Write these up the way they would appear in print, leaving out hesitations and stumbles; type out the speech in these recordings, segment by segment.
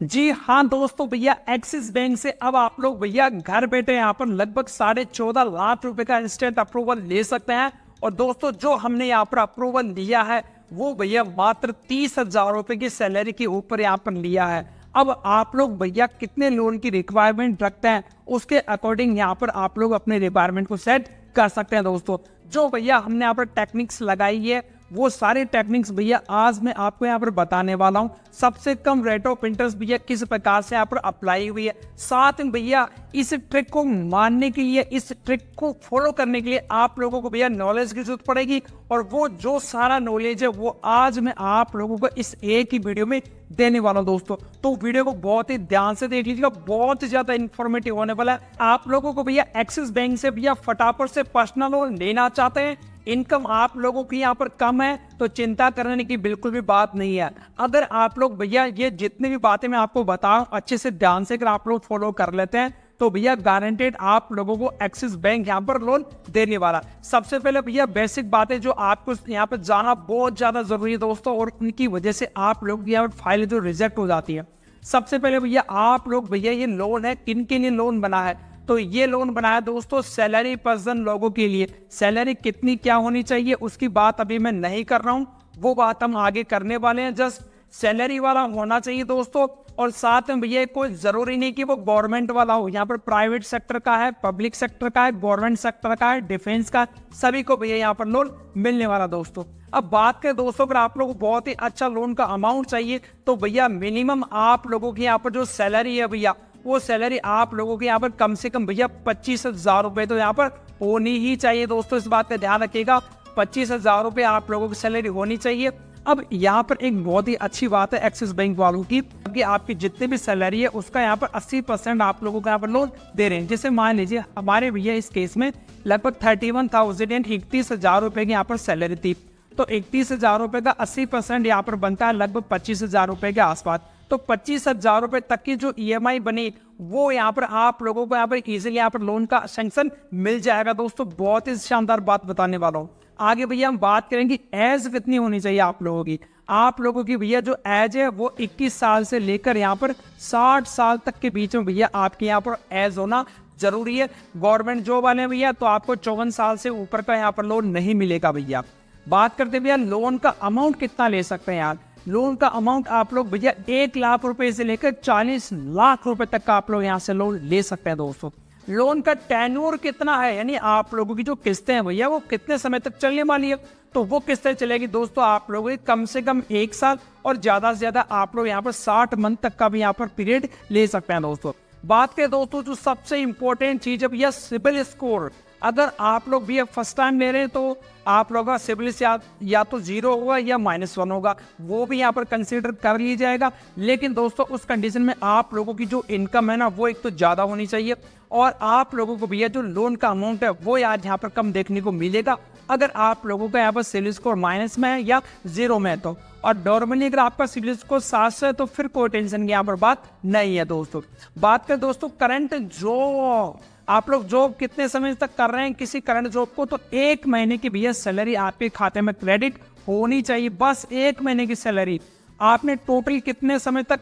जी हाँ दोस्तों, भैया एक्सिस बैंक से अब आप लोग भैया घर बैठे यहाँ पर लगभग 14.5 लाख रुपए का इंस्टेंट अप्रूवल ले सकते हैं। और दोस्तों जो हमने यहाँ पर अप्रूवल लिया है वो भैया मात्र 30,000 रुपए की सैलरी के ऊपर यहाँ पर लिया है। अब आप लोग भैया कितने लोन की रिक्वायरमेंट रखते हैं उसके अकॉर्डिंग यहाँ पर आप लोग अपने रिक्वायरमेंट को सेट कर सकते हैं। दोस्तों जो भैया हमने यहाँ पर टेक्निक्स लगाई है वो सारे टेक्निक्स भैया आज मैं आपको यहाँ पर बताने वाला हूँ। सबसे कम रेट ऑफ इंटरेस्ट भैया किस प्रकार से यहाँ पर अप्लाई हुई है, साथ में भैया इस ट्रिक को मानने के लिए, इस ट्रिक को फॉलो करने के लिए आप लोगों को भैया नॉलेज की जरूरत पड़ेगी। और वो जो सारा नॉलेज है वो आज मैं आप लोगों को इस एक ही वीडियो में देने वाला हूं। दोस्तों तो वीडियो को बहुत ही ध्यान से देख लीजिएगा, बहुत ही ज्यादा इंफॉर्मेटिव होने वाला है। आप लोगों को भैया एक्सिस बैंक से भैया फटाफट से पर्सनल लोन लेना चाहते हैं, इनकम आप लोगों की यहाँ पर कम है तो चिंता करने की बिल्कुल भी बात नहीं है। अगर आप लोग भैया ये जितनी भी बातें मैं आपको बताऊं अच्छे से ध्यान से अगर आप लोग फॉलो कर लेते हैं तो भैया गारंटेड आप लोगों को एक्सिस बैंक यहाँ पर लोन देने वाला। सबसे पहले भैया बेसिक बातें जो आपको यहाँ पर जाना बहुत ज्यादा जरूरी है दोस्तों, और उनकी वजह से आप लोग यहाँ पर फाइल जो रिजेक्ट हो जाती है। सबसे पहले भैया आप लोग भैया ये लोन है किन के लिए लोन बना है, तो ये लोन बनाया दोस्तों सैलरी पर्सन लोगों के लिए। सैलरी कितनी क्या होनी चाहिए उसकी बात अभी मैं नहीं कर रहा हूँ, वो बात हम आगे करने वाले हैं। जस्ट सैलरी वाला होना चाहिए दोस्तों। और साथ में भैया कोई जरूरी नहीं कि वो गवर्नमेंट वाला हो, यहाँ पर प्राइवेट सेक्टर का है, पब्लिक सेक्टर का है, गवर्नमेंट सेक्टर का है, डिफेंस का, सभी को भैया यहाँ पर लोन मिलने वाला। दोस्तों अब बात करें दोस्तों अगर आप लोगों को बहुत ही अच्छा लोन का अमाउंट चाहिए तो भैया मिनिमम आप लोगों की यहाँ पर जो सैलरी है भैया वो सैलरी आप लोगों के यहाँ पर कम से कम भैया 25,000 रुपए तो यहाँ पर होनी ही चाहिए। दोस्तों इस बात का ध्यान रखिएगा, 25,000 रुपए आप लोगों की सैलरी होनी चाहिए। अब यहाँ पर एक बहुत ही अच्छी बात है एक्सिस बैंक वालों की कि आपकी जितनी भी सैलरी है उसका यहाँ पर 80% आप लोगों को यहाँ पर लोन दे रहे हैं। जैसे मान लीजिए हमारे भैया इस केस में लगभग 31,031 रुपए की यहाँ पर सैलरी थी, तो 31,000 रुपए का 80% यहाँ पर बनता है लगभग 25,000 रुपए के आसपास। तो 25,000 रुपए तक की जो ईएमआई बनी वो यहाँ पर आप लोगों को यहाँ पर इजीली यहाँ पर लोन का सैंक्शन मिल जाएगा। दोस्तों बहुत ही शानदार बात बताने वाला हूँ। आगे भैया हम बात करेंगे एज कितनी होनी चाहिए आप लोगों की। आप लोगों की भैया जो एज है वो 21 साल से लेकर यहाँ पर 60 साल तक के बीच में भैया आपके यहाँ पर एज होना जरूरी है। गवर्नमेंट जॉब वाले भैया तो आपको 54 साल से ऊपर का यहाँ पर लोन नहीं मिलेगा। भैया बात करते भैया लोन का अमाउंट कितना ले सकते हैं यार। लोन का अमाउंट आप लोग भैया 1 लाख रुपए से लेकर 40 लाख रुपए तक का आप लोग यहाँ से लोन ले सकते हैं। दोस्तों लोन का टेन्योर कितना है, यानी आप लोगों की जो किस्तें हैं भैया वो कितने समय तक चलने वाली है, तो वो किस्तें चलेगी दोस्तों आप लोगों की कम से कम 1 साल और ज्यादा से ज्यादा आप लोग यहाँ पर 60 मंथ तक का भी यहाँ पर पीरियड ले सकते हैं। दोस्तों बात करें दोस्तों जो सबसे इंपॉर्टेंट चीज है भैया सिबिल स्कोर। अगर आप लोग भैया फर्स्ट टाइम ले रहे हैं तो आप लोगों का सिबिल या तो 0 होगा या -1 होगा, वो भी यहाँ पर कंसीडर कर लिया जाएगा। लेकिन दोस्तों उस कंडीशन में आप लोगों की जो इनकम है ना वो एक तो ज़्यादा होनी चाहिए और आप लोगों को भैया जो लोन का अमाउंट है वो आज यहाँ पर कम देखने को मिलेगा। अगर आप लोगों का यहाँ पर सिबिल स्कोर माइनस में है या 0 में है तो, और नॉर्मली अगर आपका सिबिल स्कोर 7 से है तो फिर कोई टेंशन की यहाँ पर बात नहीं है। दोस्तों बात करें दोस्तों करंट जॉब, आप लोग जॉब कितने समय तक कर रहे हैं किसी करंट जॉब को, तो 1 महीने की भैया सैलरी आपके खाते में क्रेडिट होनी चाहिए। बस 1 महीने की सैलरी। आपने टोटल कितने समय तक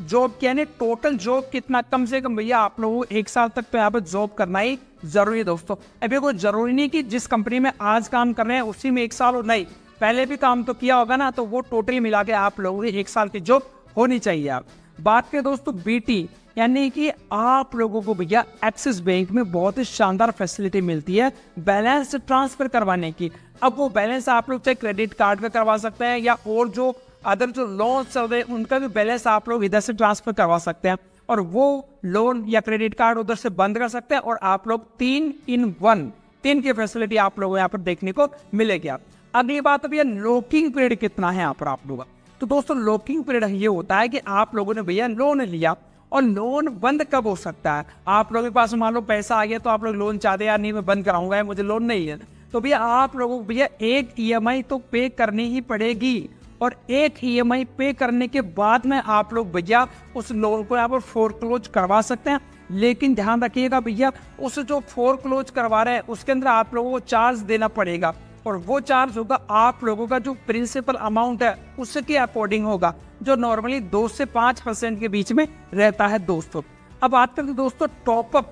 जॉब किया, नहीं टोटल जॉब कितना, कम से कम भैया आप लोगों को 1 साल तक तो यहाँ पर जॉब करना ही जरूरी है। दोस्तों अभी कोई जरूरी नहीं कि जिस कंपनी में आज काम कर रहे हैं उसी में 1 साल हो, नहीं पहले भी काम तो किया होगा ना, तो वो टोटली मिला के आप लोगों की 1 साल की जॉब होनी चाहिए। आप बात करें दोस्तों बीटी, यानी कि आप लोगों को भैया एक्सिस बैंक में बहुत ही शानदार फैसिलिटी मिलती है बैलेंस ट्रांसफर करवाने की। अब वो बैलेंस आप लोग चाहे क्रेडिट कार्ड का करवा सकते हैं या और जो अदर जो लोन चल रहे हैं उनका भी बैलेंस आप लोग इधर से ट्रांसफर करवा सकते हैं और वो लोन या क्रेडिट कार्ड उधर से बंद कर सकते हैं और आप लोग 3 in 1 3 की फैसिलिटी आप लोगों को यहाँ पर देखने को मिलेगी। अगली बात भैया लॉकिंग पीरियड कितना है यहाँ पर आप लोगों का, तो दोस्तों लॉकिंग पीरियड ये होता है कि आप लोगों ने भैया लोन लिया और लोन बंद कब हो सकता है। आप लोगों के पास मान लो पैसा आ गया तो आप लोग लोन चाहते यार नहीं मैं बंद कराऊंगा मुझे लोन नहीं है, तो भैया आप लोगों को भैया एक ईएमआई तो पे करनी ही पड़ेगी और एक ईएमआई पे करने के बाद में आप लोग भैया उस लोन को यहाँ पर फोरक्लोज करवा सकते हैं। लेकिन ध्यान रखिएगा भैया उस जो फोरक्लोज करवा रहे हैं उसके अंदर आप लोगों को चार्ज देना पड़ेगा। और वो चार्ज होगा आप लोगों का जो प्रिंसिपल अमाउंट है उसके अकॉर्डिंग होगा, जो नॉर्मली 2 से 5% के बीच में रहता है दोस्तों। अब बात करते हैं दोस्तों टॉपअप,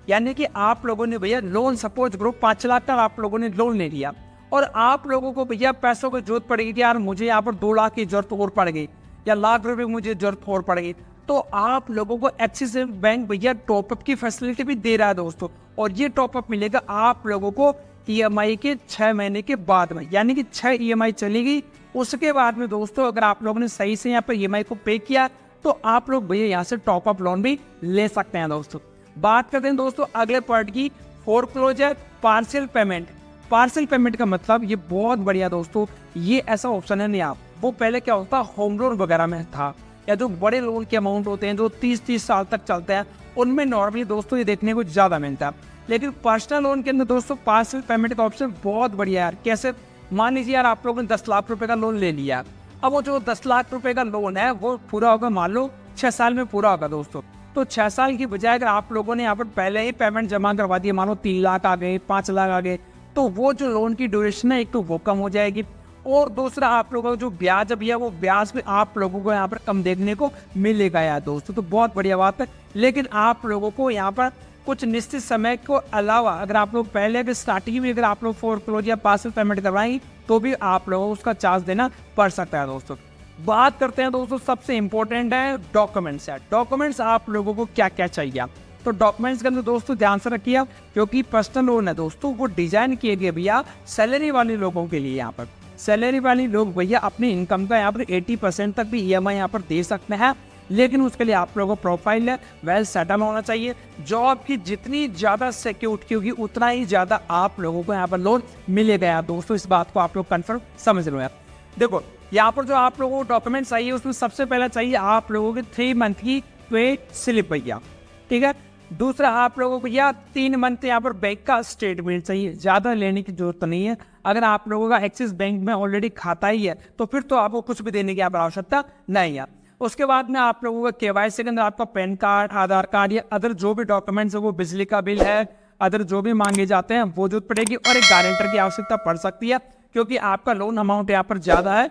यानी कि आप लोगों ने भैया लोन, सपोज करो 5 लाख का आप लोगों ने लोन ले लिया और आप लोगों को भैया पैसों की जरूरत पड़ेगी कि यार मुझे यहाँ पर 2 लाख की जरूरत और पड़ गई या लाख रुपए मुझे जरूरत और पड़ गई, तो आप लोगों को एक्सिस बैंक भैया टॉपअप की फैसिलिटी भी दे रहा है दोस्तों। और ये टॉपअप मिलेगा आप लोगों को ईएमआई के 6 महीने के बाद में, यानी कि 6 ईएमआई चलेगी। उसके बाद में दोस्तों अगर आप लोगों ने सही से यहाँ पर ईएमआई को पे किया तो आप लोग भैया यहाँ से टॉपअप लोन भी ले सकते हैं दोस्तों। बात करते हैं दोस्तों अगले पार्ट की, foreclosure partial payment. Partial payment का मतलब ये बहुत बढ़िया दोस्तों, ये ऐसा ऑप्शन है नहीं आप, वो पहले क्या होता होम लोन वगैरह में था, या जो बड़े लोन के अमाउंट होते हैं जो 30-30 साल तक चलते हैं उनमें नॉर्मली दोस्तों ये देखने को ज़्यादा मिलता है। लेकिन पर्सनल लोन के अंदर दोस्तों पार्शियल पेमेंट का ऑप्शन बहुत बढ़िया है यार। कैसे? मान लीजिए यार आप लोगों ने 10 लाख रुपए का लोन ले लिया, अब वो जो 10 लाख रुपए का लोन है वो पूरा होगा, मान लो 6 साल में पूरा होगा दोस्तों। तो 6 साल की बजाय अगर आप लोगों ने यहाँ पर पहले ही पेमेंट जमा करवा दी, मान लो 3 लाख आ गए, 5 लाख आ गए, तो वो जो लोन की ड्यूरेशन है एक तो वो कम हो जाएगी, और दूसरा आप लोगों का जो ब्याज अभी है वो ब्याज भी आप लोगों को यहाँ पर कम देखने को मिलेगा यार दोस्तों। तो बहुत बढ़िया बात है। लेकिन आप लोगों को यहाँ पर कुछ निश्चित समय को अलावा अगर आप लोग पहले अगर स्टार्टिंग में अगर आप लोग फोरक्लोज या पार्शियल पेमेंट करवाएंगे तो भी आप लोगों को उसका चार्ज देना पड़ सकता है दोस्तों। बात करते हैं दोस्तों सबसे इंपॉर्टेंट है डॉक्यूमेंट्स है। डॉक्यूमेंट्स आप लोगों को क्या क्या चाहिए, तो डॉक्यूमेंट्स के अंदर दोस्तों ध्यान से रखिए आप, क्योंकि पर्सनल लोन है दोस्तों वो डिजाइन किए गए भैया सैलरी वाले लोगों के लिए। यहाँ पर सैलरी वाले लोग भैया अपनी इनकम का यहाँ पर 80% तक भी ईएमआई यहाँ पर दे सकते हैं, लेकिन उसके लिए आप लोगों का प्रोफाइल है वेल सेटल होना चाहिए। जॉब की जितनी ज़्यादा सिक्योरिटी होगी उतना ही ज़्यादा आप लोगों को यहाँ पर लोन मिलेगा यार दोस्तों। इस बात को आप लोग कन्फर्म समझ लो यार। देखो यहाँ पर जो आप लोगों को डॉक्यूमेंट चाहिए उसमें सबसे पहला चाहिए आप लोगों की 3 मंथ की पे स्लिप भैया, ठीक है। दूसरा आप लोगों को भैया 3 मंथ यहाँ पर बैंक का स्टेटमेंट चाहिए, ज़्यादा लेने की जरूरत नहीं है। अगर आप लोगों का एक्सिस बैंक में ऑलरेडी खाता ही है तो फिर तो आपको कुछ भी देने की आवश्यकता नहीं है। उसके बाद में आप लोगों का केवाईसी के अंदर आपका पैन कार्ड, आधार कार्ड या अदर जो भी डॉक्यूमेंट्स है वो बिजली का बिल है, अदर जो भी मांगे जाते हैं वो जरूरत पड़ेगी, और एक गारंटर की आवश्यकता पड़ सकती है क्योंकि आपका लोन अमाउंट यहाँ पर ज़्यादा है।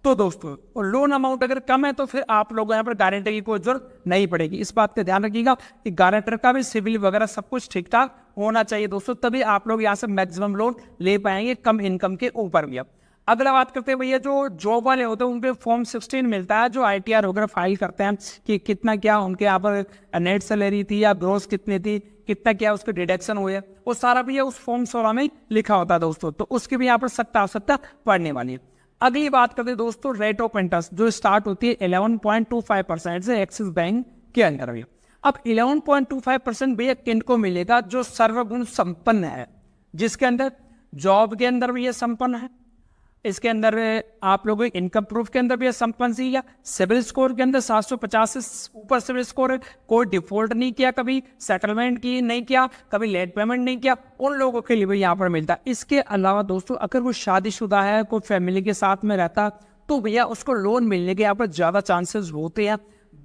तो दोस्तों और लोन अमाउंट अगर कम है तो फिर आप लोगों यहाँ पर गारंटर की कोई जरूरत नहीं पड़ेगी। इस बात का ध्यान रखिएगा कि गारंटर का भी सिविल वगैरह सब कुछ ठीक ठाक होना चाहिए दोस्तों, तभी आप लोग यहाँ से मैक्सिमम लोन ले पाएंगे कम इनकम के ऊपर भी। अगला बात करते हैं भैया जो जॉब वाले होते हैं उन पे फॉर्म 16 मिलता है, जो ITR वगैरह फाइल करते हैं कि कितना क्या उनके यहाँ पर नेट सैलरी थी या ग्रोस कितनी थी, कितना क्या उसके डिडक्शन हुए, वो सारा भैया उस फॉर्म 16 में लिखा होता है दोस्तों। तो उसकी भी यहाँ पर सख्त आवश्यकता पड़ने वाली है। अगली बात करते हैं दोस्तों रेट ऑफ इंटरेस्ट जो स्टार्ट होती है 11.25% से एक्सिस बैंक के अंदर भैया। अब 11.25% भैया किन को मिलेगा? जो सर्वगुण संपन्न है, जिसके अंदर जॉब के अंदर भी ये संपन्न है, इसके अंदर आप लोगों के इनकम प्रूफ के अंदर भी संपन्न सी है, सिविल स्कोर के अंदर 750 से ऊपर सिविल स्कोर है, कोई डिफॉल्ट नहीं किया, कभी सेटलमेंट की नहीं किया, कभी लेट पेमेंट नहीं किया, उन लोगों के लिए भी यहाँ पर मिलता है। इसके अलावा दोस्तों अगर वो शादीशुदा है, कोई फैमिली के साथ में रहता, तो भैया उसको लोन मिलने के यहाँ पर ज़्यादा चांसेस होते हैं।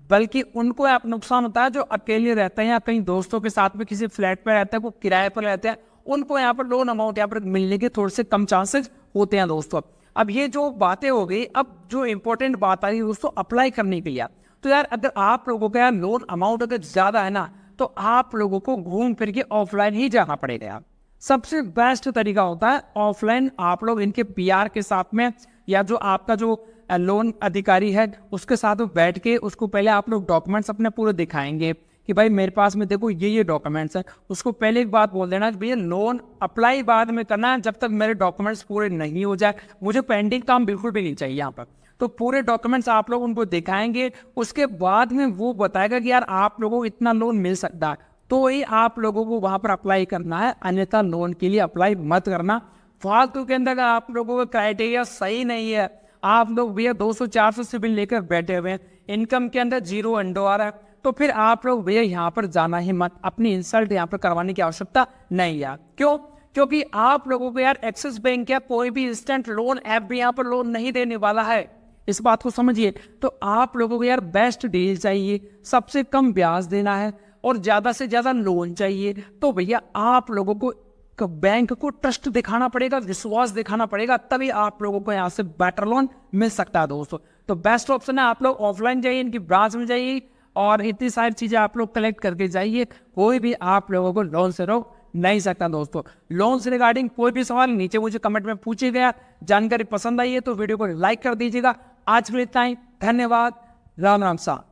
बल्कि उनको आप नुकसान होता है जो अकेले रहते हैं या कहीं दोस्तों के साथ में किसी फ्लैट पर रहते हैं, वो किराए पर रहते हैं, उनको यहाँ पर लोन अमाउंट यहाँ पर मिलने के थोड़े से कम चांसेस होते हैं दोस्तों। अब ये जो बातें हो गई, अब जो इंपॉर्टेंट बात आई दोस्तों अप्लाई करने के लिए। तो यार अगर आप लोगों का यार लोन अमाउंट अगर ज़्यादा है ना, तो आप लोगों को घूम फिर के ऑफलाइन ही जाना पड़ेगा यार। सबसे बेस्ट तरीका होता है ऑफलाइन। आप लोग इनके PR के साथ में या जो आपका जो लोन अधिकारी है उसके साथ बैठ के उसको पहले आप लोग डॉक्यूमेंट्स अपने पूरे दिखाएंगे कि भाई मेरे पास में देखो ये डॉक्यूमेंट्स हैं। उसको पहले एक बात बोल देना कि भैया लोन अप्लाई बाद में करना है, जब तक मेरे डॉक्यूमेंट्स पूरे नहीं हो जाए, मुझे पेंडिंग काम बिल्कुल भी नहीं चाहिए यहाँ पर। तो पूरे डॉक्यूमेंट्स आप लोग उनको दिखाएंगे, उसके बाद में वो बताएगा कि यार आप लोगों को इतना लोन मिल सकता है, तो ही आप लोगों को वहाँ पर अप्लाई करना है, अन्यथा लोन के लिए अप्लाई मत करना। फालतू के अंदर आप लोगों का क्राइटेरिया सही नहीं है, आप लोग भैया 200-400 सिविल लेकर बैठे हुए हैं, इनकम के अंदर 0 एंडो आ रहा है, तो फिर आप लोग भैया यहाँ पर जाना ही मत। अपनी इंसल्ट यहाँ पर करवाने की आवश्यकता नहीं है। क्यों? क्योंकि आप लोगों को यार एक्सिस बैंक या कोई भी इंस्टेंट लोन ऐप भी यहाँ पर लोन नहीं देने वाला है, इस बात को समझिए। तो आप लोगों को यार बेस्ट डील चाहिए, सबसे कम ब्याज देना है और ज़्यादा से ज़्यादा लोन चाहिए, तो भैया आप लोगों को बैंक को ट्रस्ट दिखाना पड़ेगा, विश्वास दिखाना पड़ेगा, तभी आप लोगों को यहाँ से बेटर लोन मिल सकता है दोस्तों। तो बेस्ट ऑप्शन है आप लोग ऑफलाइन जाइए, इनकी ब्रांच में जाइए और इतनी सारी चीज़ें आप लोग कलेक्ट करके जाइए। कोई भी आप लोगों को लोन से रोक नहीं सकता दोस्तों। लोन से रिगार्डिंग कोई भी सवाल नीचे मुझे कमेंट में पूछिए गया। जानकारी पसंद आई है तो वीडियो को लाइक कर दीजिएगा। आज के लिए इतना ही, धन्यवाद, राम राम सा।